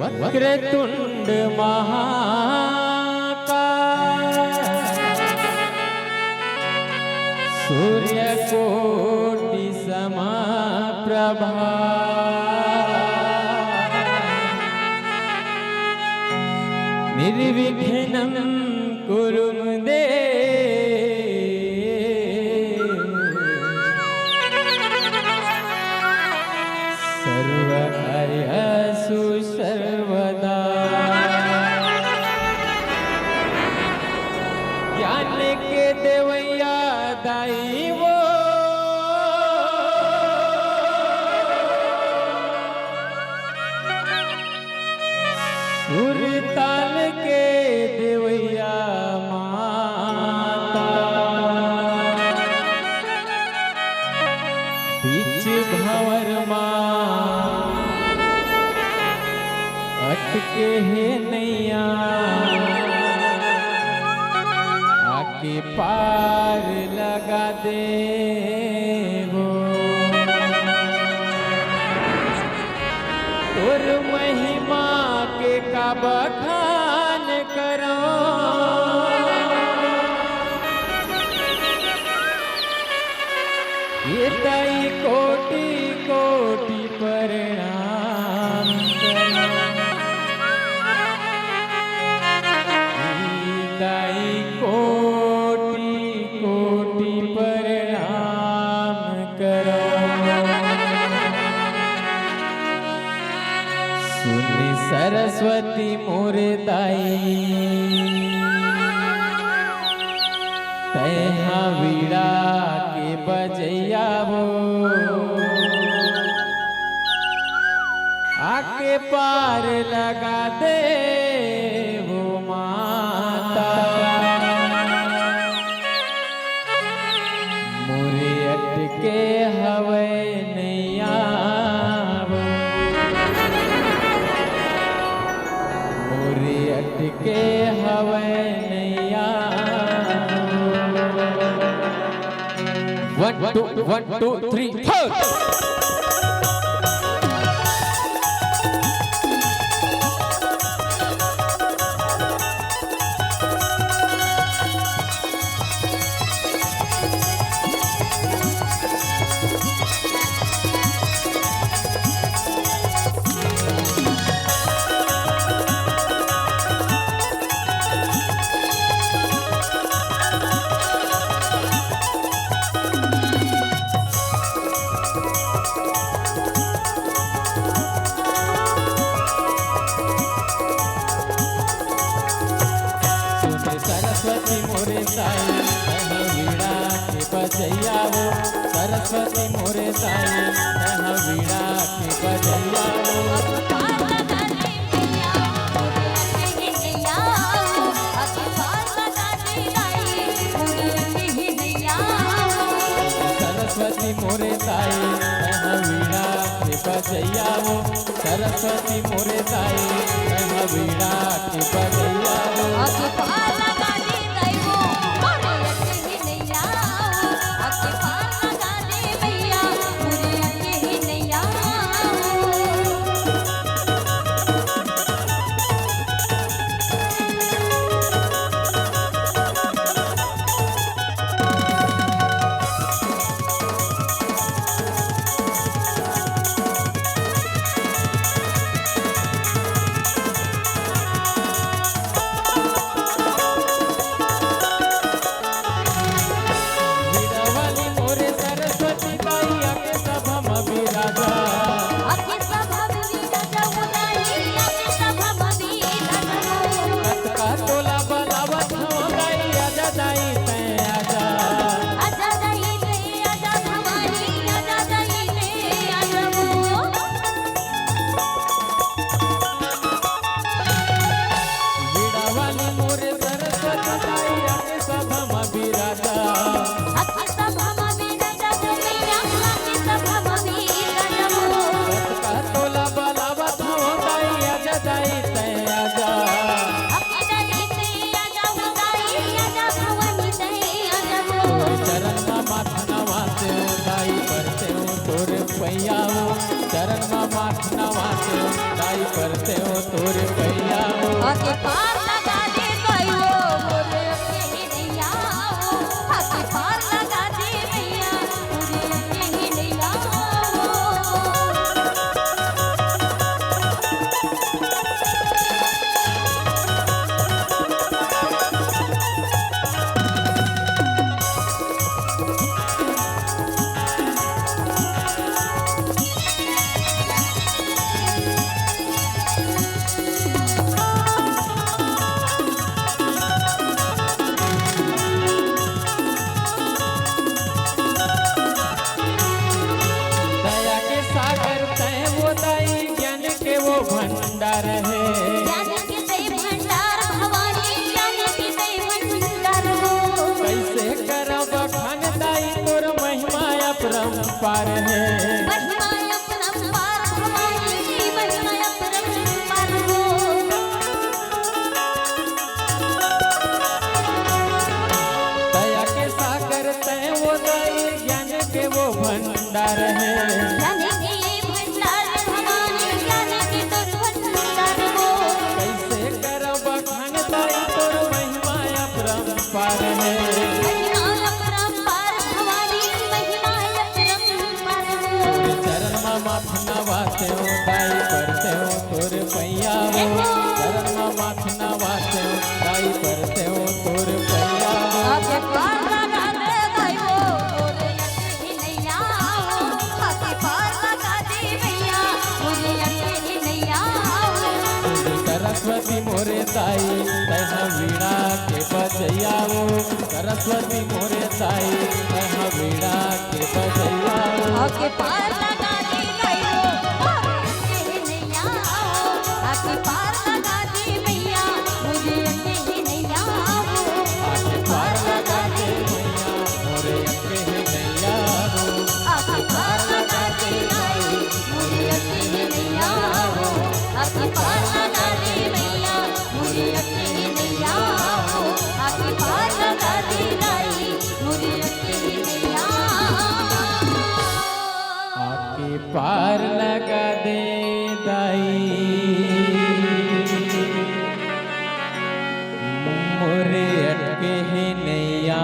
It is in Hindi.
वक्रतुंड महाकाय सूर्यकोटि समप्रभा निर्विघ्नं कुरु मे देव सर्वकार्येषु सर्वदा। ज्ञान के देवैया दाई वो सुरताल के देवैया माता बीच भंवर अटके है नैया आके पार लगा दे वो तोर महिमा के का बखान करो ये दाई कोटि कोटि प्रणाम दाई कोटि कोटि प्रणाम करो। सुनी सरस्वती मोरे दाई तैहा वीड़ा के बजैया वो आके पार लगा दे वो माता मोरे अटके हवे नैया वो मोरे अटके हवे नैया। 1 2 3 4 सरस्वती मोरे साई तैहा वीड़ा के बजैया वो सरस्वती मोरे साई तैहा वीड़ा के बजैया वो सरस्वती मोरे साई तैहा वीड़ा के बजैया वो सरस्वती मोरे साई तैहा वीड़ा के बजैया वो पैया चरण में माथ नवाते दाई करते हो तोर पैया वो आके पार लगा दे गयो मोरे अकेले नैया वो आके पार लगा दे भैया मोरे अकेले नैया दया के सागर तय वो दाई ज्ञान के वो भंडार है ज्ञान के दई भंडार भवानी ज्ञान के दई भंडार हो कैसे करब खान दाई तोर महिमा अपरंपार है महिमा अपरंपार भवानी महिमा अपरंपार हो दया के सागर तय वो दाई ज्ञान के वो भंडार है ज्ञान के भंडार भवानी ज्ञान के तोर भंडार हो कैसे करब खान दाई तोर महिमा अपरंपार है महिमा अपरंपार भवानी महिमा अपरंपार हो तोर चरण में माथ नवाते हो दाई करते हो तोर पैया वो चरण में माथ नवाते हो दाई करते हो तोर पैया वो आके पार लगा दे गयो मोरे अकेले नैया वो आके पार लगा दे भैया मोरे अकेले नैया वो सरस्वती मोरे ताई तह वीणा के बजैया वो सरस्वती मोरे ताई तह वीणा के बजैया वो आके पार लगा दे गयो मोरे अकेले नैया वो आके पार लगा दे भैया मोरे अकेले नैया वो आके पार लगा दे मैया मोरे अकेले नैया वो आके पार लगा दे गयो मोरे अकेले नैया वो आके पार लगा दे भैया मोरे अकेले नैया वो आके पार लगा दे गई मोरे अकेले नैया आके पार लगा दे दाई मोरे अटके है नैया